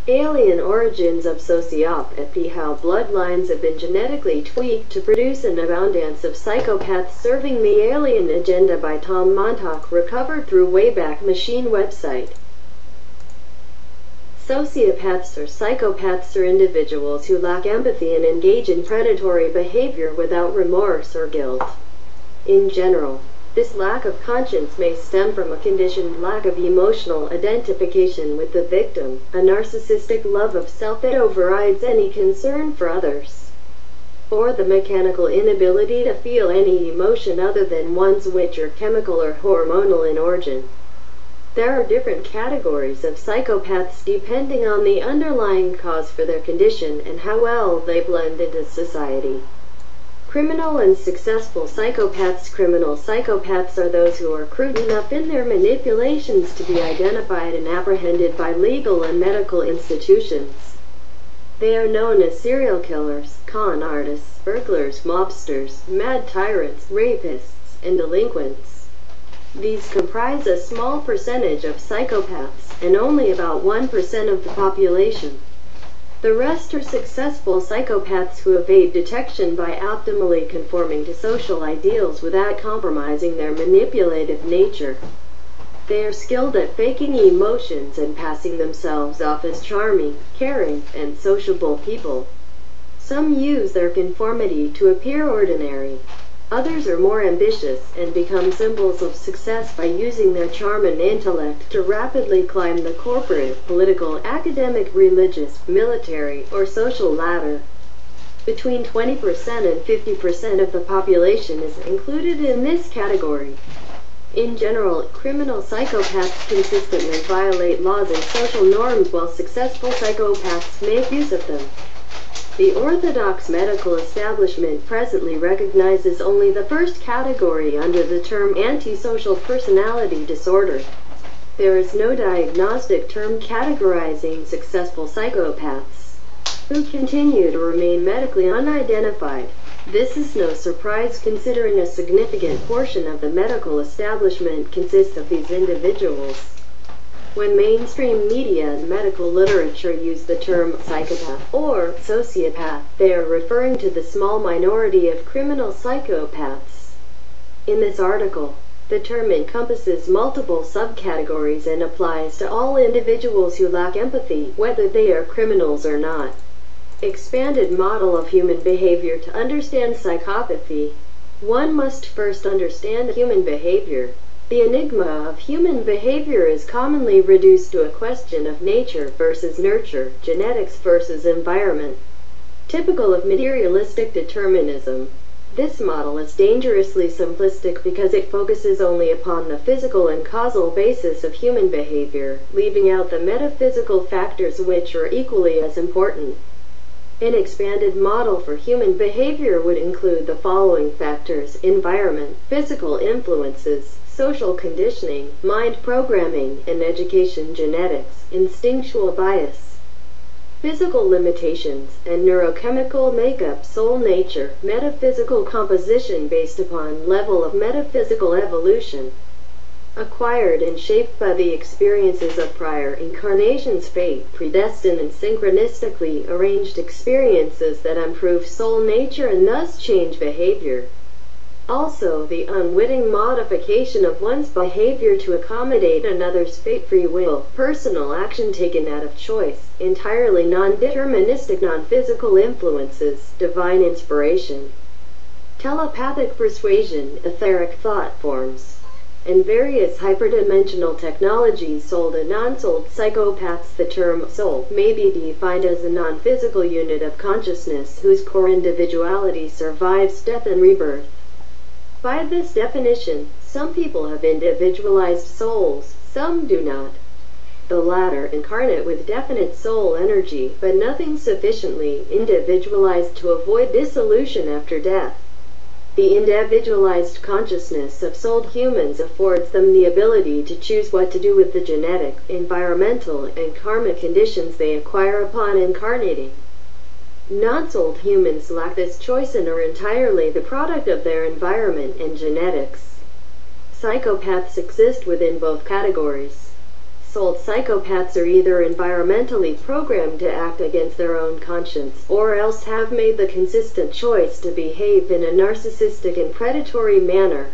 Alien origins of sociopathy: how bloodlines have been genetically tweaked to produce an abundance of psychopaths serving the alien agenda, by Tom Montalk, recovered through Wayback Machine website. Sociopaths or psychopaths are individuals who lack empathy and engage in predatory behavior without remorse or guilt. In general, this lack of conscience may stem from a conditioned lack of emotional identification with the victim, a narcissistic love of self that overrides any concern for others, or the mechanical inability to feel any emotion other than one's, which are chemical or hormonal in origin. There are different categories of psychopaths depending on the underlying cause for their condition and how well they blend into society. Criminal and successful psychopaths. Criminal psychopaths are those who are crude enough in their manipulations to be identified and apprehended by legal and medical institutions. They are known as serial killers, con artists, burglars, mobsters, mad tyrants, rapists, and delinquents. These comprise a small percentage of psychopaths, and only about 1% of the population. The rest are successful psychopaths who evade detection by optimally conforming to social ideals without compromising their manipulative nature. They are skilled at faking emotions and passing themselves off as charming, caring, and sociable people. Some use their conformity to appear ordinary. Others are more ambitious and become symbols of success by using their charm and intellect to rapidly climb the corporate, political, academic, religious, military, or social ladder. Between 20% and 50% of the population is included in this category. In general, criminal psychopaths consistently violate laws and social norms, while successful psychopaths make use of them. The orthodox medical establishment presently recognizes only the first category under the term antisocial personality disorder. There is no diagnostic term categorizing successful psychopaths, who continue to remain medically unidentified. This is no surprise, considering a significant portion of the medical establishment consists of these individuals. When mainstream media and medical literature use the term psychopath or sociopath, they are referring to the small minority of criminal psychopaths. In this article, the term encompasses multiple subcategories and applies to all individuals who lack empathy, whether they are criminals or not. Expanded model of human behavior. To understand psychopathy, one must first understand human behavior. The enigma of human behavior is commonly reduced to a question of nature versus nurture, genetics versus environment. Typical of materialistic determinism, this model is dangerously simplistic because it focuses only upon the physical and causal basis of human behavior, leaving out the metaphysical factors which are equally as important. An expanded model for human behavior would include the following factors: environment, physical influences, social conditioning, mind programming, and education. Genetics, instinctual bias, physical limitations, and neurochemical makeup. Soul nature, metaphysical composition based upon level of metaphysical evolution, acquired and shaped by the experiences of prior incarnations. Fate, predestined and synchronistically arranged experiences that improve soul nature and thus change behavior. Also, the unwitting modification of one's behavior to accommodate another's fate. Free will, personal action taken out of choice, entirely non-deterministic non-physical influences, divine inspiration, telepathic persuasion, etheric thought forms, and various hyperdimensional technologies. Sold and non-sold psychopaths. The term soul may be defined as a non-physical unit of consciousness whose core individuality survives death and rebirth. By this definition, some people have individualized souls, some do not. The latter incarnate with definite soul energy, but nothing sufficiently individualized to avoid dissolution after death. The individualized consciousness of souled humans affords them the ability to choose what to do with the genetic, environmental, and karmic conditions they acquire upon incarnating. Non-souled humans lack this choice and are entirely the product of their environment and genetics. Psychopaths exist within both categories. Souled psychopaths are either environmentally programmed to act against their own conscience, or else have made the consistent choice to behave in a narcissistic and predatory manner.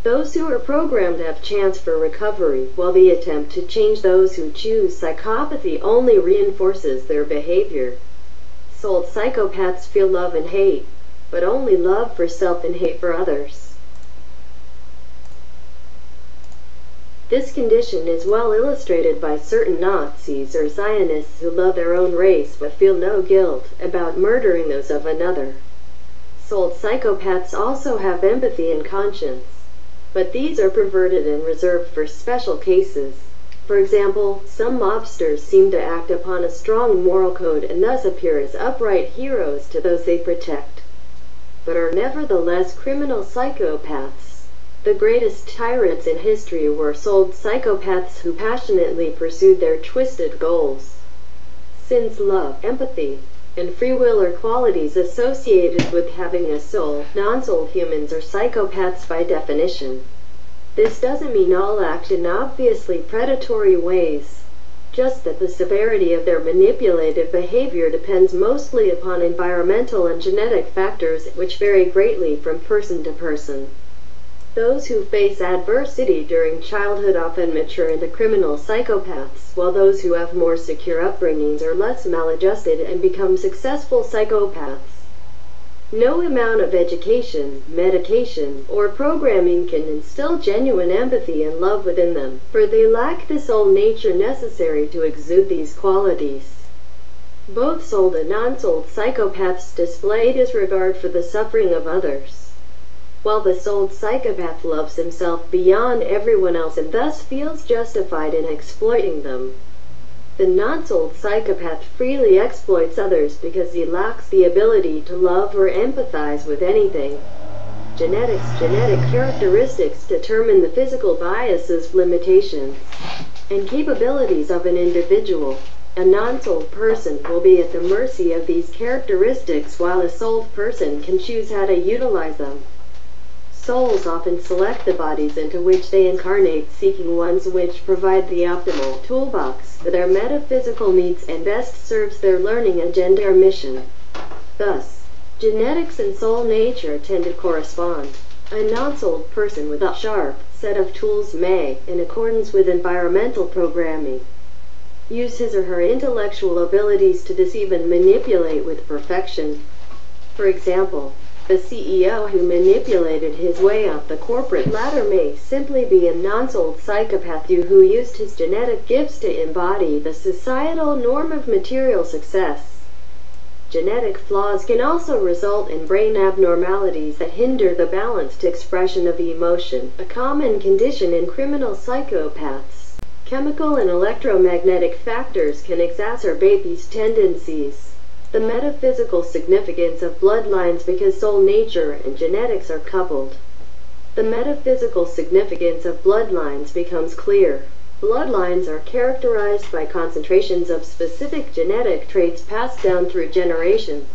Those who are programmed have chance for recovery, while the attempt to change those who choose psychopathy only reinforces their behavior. Souled psychopaths feel love and hate, but only love for self and hate for others. This condition is well illustrated by certain Nazis or Zionists who love their own race but feel no guilt about murdering those of another. Souled psychopaths also have empathy and conscience, but these are perverted and reserved for special cases. For example, some mobsters seem to act upon a strong moral code and thus appear as upright heroes to those they protect, but are nevertheless criminal psychopaths. The greatest tyrants in history were souled psychopaths who passionately pursued their twisted goals. Since love, empathy, and free will are qualities associated with having a soul, non-souled humans are psychopaths by definition. This doesn't mean all act in obviously predatory ways, just that the severity of their manipulative behavior depends mostly upon environmental and genetic factors which vary greatly from person to person. Those who face adversity during childhood often mature into criminal psychopaths, while those who have more secure upbringings are less maladjusted and become successful psychopaths. No amount of education, medication, or programming can instill genuine empathy and love within them, for they lack the soul nature necessary to exude these qualities. Both souled and non-souled psychopaths display disregard for the suffering of others, while the souled psychopath loves himself beyond everyone else and thus feels justified in exploiting them. The non-souled psychopath freely exploits others because he lacks the ability to love or empathize with anything. Genetic characteristics determine the physical biases, limitations, and capabilities of an individual. A non-souled person will be at the mercy of these characteristics, while a souled person can choose how to utilize them. Souls often select the bodies into which they incarnate, seeking ones which provide the optimal toolbox for their metaphysical needs and best serves their learning agenda or mission. Thus, genetics and soul nature tend to correspond. A non-souled person with a sharp set of tools may, in accordance with environmental programming, use his or her intellectual abilities to deceive and manipulate with perfection. For example, the CEO who manipulated his way up the corporate ladder may simply be a non-souled psychopath who used his genetic gifts to embody the societal norm of material success. Genetic flaws can also result in brain abnormalities that hinder the balanced expression of emotion, a common condition in criminal psychopaths. Chemical and electromagnetic factors can exacerbate these tendencies. The metaphysical significance of bloodlines, because soul nature and genetics are coupled. The metaphysical significance of bloodlines becomes clear. Bloodlines are characterized by concentrations of specific genetic traits passed down through generations.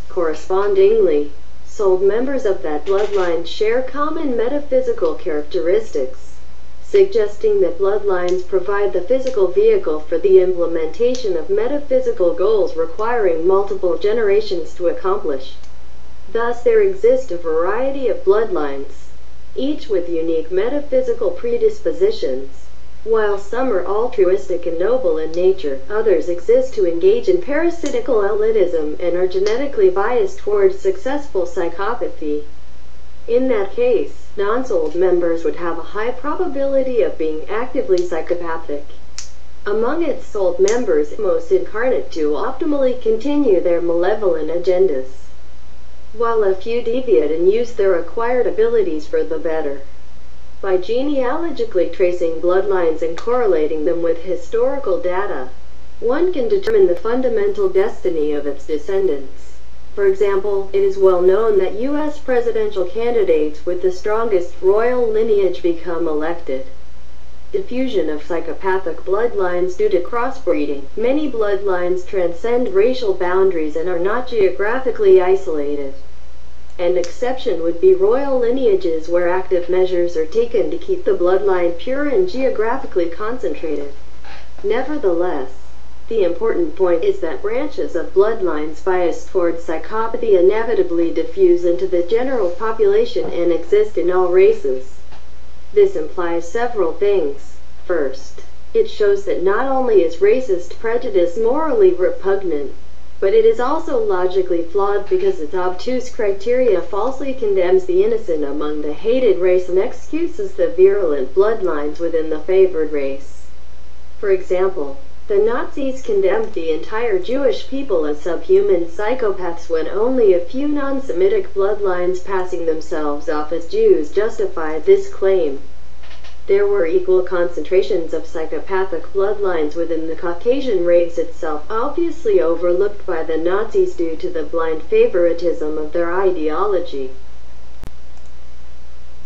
Correspondingly, souled members of that bloodline share common metaphysical characteristics, suggesting that bloodlines provide the physical vehicle for the implementation of metaphysical goals requiring multiple generations to accomplish. Thus there exist a variety of bloodlines, each with unique metaphysical predispositions. While some are altruistic and noble in nature, others exist to engage in parasitical elitism and are genetically biased towards successful psychopathy. In that case, non-souled members would have a high probability of being actively psychopathic. Among its souled members, most incarnate to optimally continue their malevolent agendas, while a few deviate and use their acquired abilities for the better. By genealogically tracing bloodlines and correlating them with historical data, one can determine the fundamental destiny of its descendants. For example, it is well known that U.S. presidential candidates with the strongest royal lineage become elected. Diffusion of psychopathic bloodlines due to crossbreeding. Many bloodlines transcend racial boundaries and are not geographically isolated. An exception would be royal lineages where active measures are taken to keep the bloodline pure and geographically concentrated. Nevertheless, the important point is that branches of bloodlines biased towards psychopathy inevitably diffuse into the general population and exist in all races. This implies several things. First, it shows that not only is racist prejudice morally repugnant, but it is also logically flawed because its obtuse criteria falsely condemns the innocent among the hated race and excuses the virulent bloodlines within the favored race. For example, the Nazis condemned the entire Jewish people as subhuman psychopaths when only a few non-Semitic bloodlines passing themselves off as Jews justified this claim. There were equal concentrations of psychopathic bloodlines within the Caucasian race itself, obviously overlooked by the Nazis due to the blind favoritism of their ideology.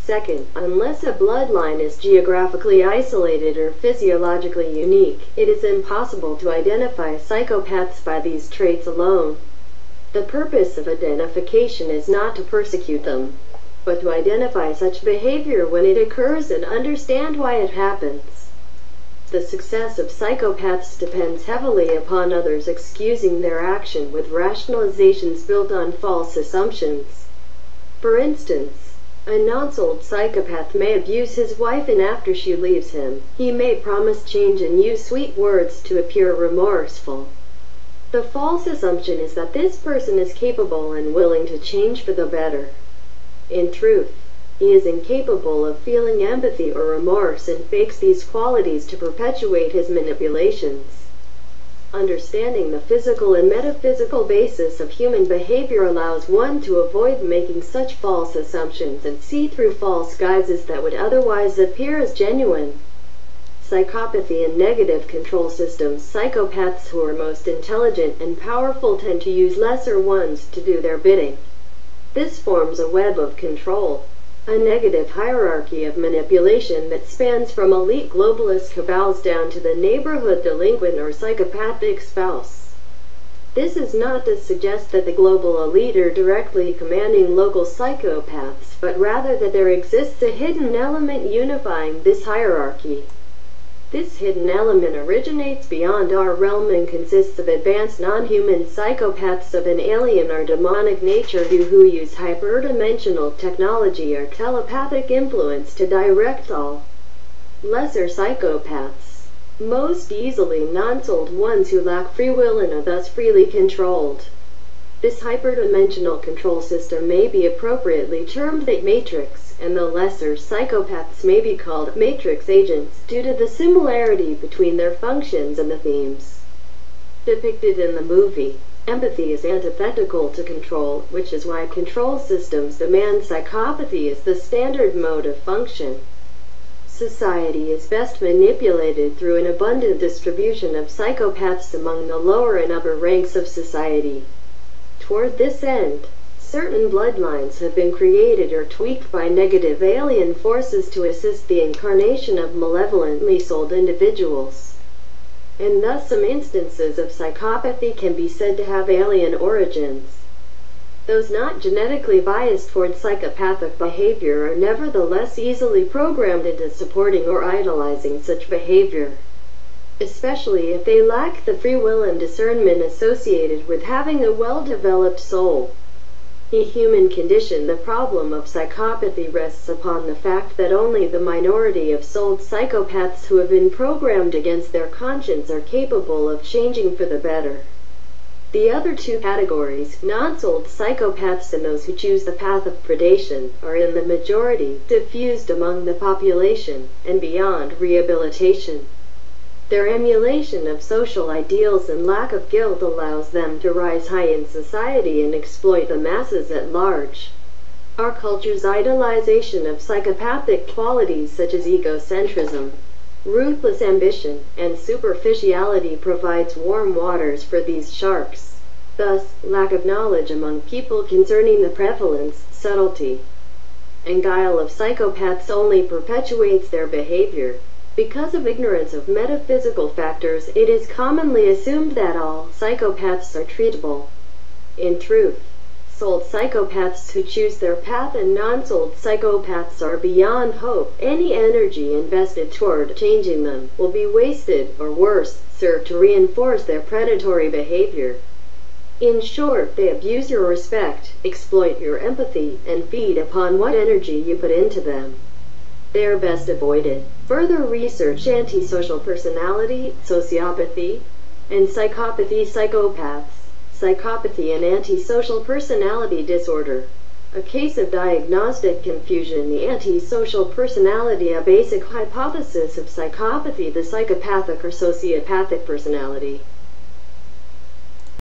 Second, unless a bloodline is geographically isolated or physiologically unique, it is impossible to identify psychopaths by these traits alone. The purpose of identification is not to persecute them, but to identify such behavior when it occurs and understand why it happens. The success of psychopaths depends heavily upon others excusing their action with rationalizations built on false assumptions. For instance, a non-sold psychopath may abuse his wife, and after she leaves him, he may promise change and use sweet words to appear remorseful. The false assumption is that this person is capable and willing to change for the better. In truth, he is incapable of feeling empathy or remorse and fakes these qualities to perpetuate his manipulations. Understanding the physical and metaphysical basis of human behavior allows one to avoid making such false assumptions and see through false guises that would otherwise appear as genuine. Psychopathy and negative control systems. Psychopaths who are most intelligent and powerful tend to use lesser ones to do their bidding. This forms a web of control, a negative hierarchy of manipulation that spans from elite globalist cabals down to the neighborhood delinquent or psychopathic spouse. This is not to suggest that the global elite are directly commanding local psychopaths, but rather that there exists a hidden element unifying this hierarchy. This hidden element originates beyond our realm and consists of advanced non-human psychopaths of an alien or demonic nature who use hyperdimensional technology or telepathic influence to direct all. Lesser psychopaths, most easily non-souled ones who lack free will and are thus freely controlled. This hyperdimensional control system may be appropriately termed the matrix, and the lesser psychopaths may be called matrix agents due to the similarity between their functions and the themes depicted in the movie. Empathy is antithetical to control, which is why control systems demand psychopathy as the standard mode of function. Society is best manipulated through an abundant distribution of psychopaths among the lower and upper ranks of society. Toward this end, certain bloodlines have been created or tweaked by negative alien forces to assist the incarnation of malevolently sold individuals. And thus some instances of psychopathy can be said to have alien origins. Those not genetically biased toward psychopathic behavior are nevertheless easily programmed into supporting or idolizing such behavior, especially if they lack the free will and discernment associated with having a well-developed soul. In the human condition, the problem of psychopathy rests upon the fact that only the minority of souled psychopaths who have been programmed against their conscience are capable of changing for the better. The other two categories, non-souled psychopaths and those who choose the path of predation, are in the majority, diffused among the population, and beyond rehabilitation. Their emulation of social ideals and lack of guilt allows them to rise high in society and exploit the masses at large. Our culture's idolization of psychopathic qualities such as egocentrism, ruthless ambition, and superficiality provides warm waters for these sharks. Thus, lack of knowledge among people concerning the prevalence, subtlety, and guile of psychopaths only perpetuates their behavior. Because of ignorance of metaphysical factors, it is commonly assumed that all psychopaths are treatable. In truth, Sold psychopaths who choose their path and non-sold psychopaths are beyond hope. Any energy invested toward changing them will be wasted, or worse, serve to reinforce their predatory behavior. In short, they abuse your respect, exploit your empathy, and feed upon what energy you put into them. They are best avoided. Further research: antisocial personality, sociopathy, and psychopathy. Psychopaths, psychopathy and antisocial personality disorder. A case of diagnostic confusion. The antisocial personality, a basic hypothesis of psychopathy, the psychopathic or sociopathic personality.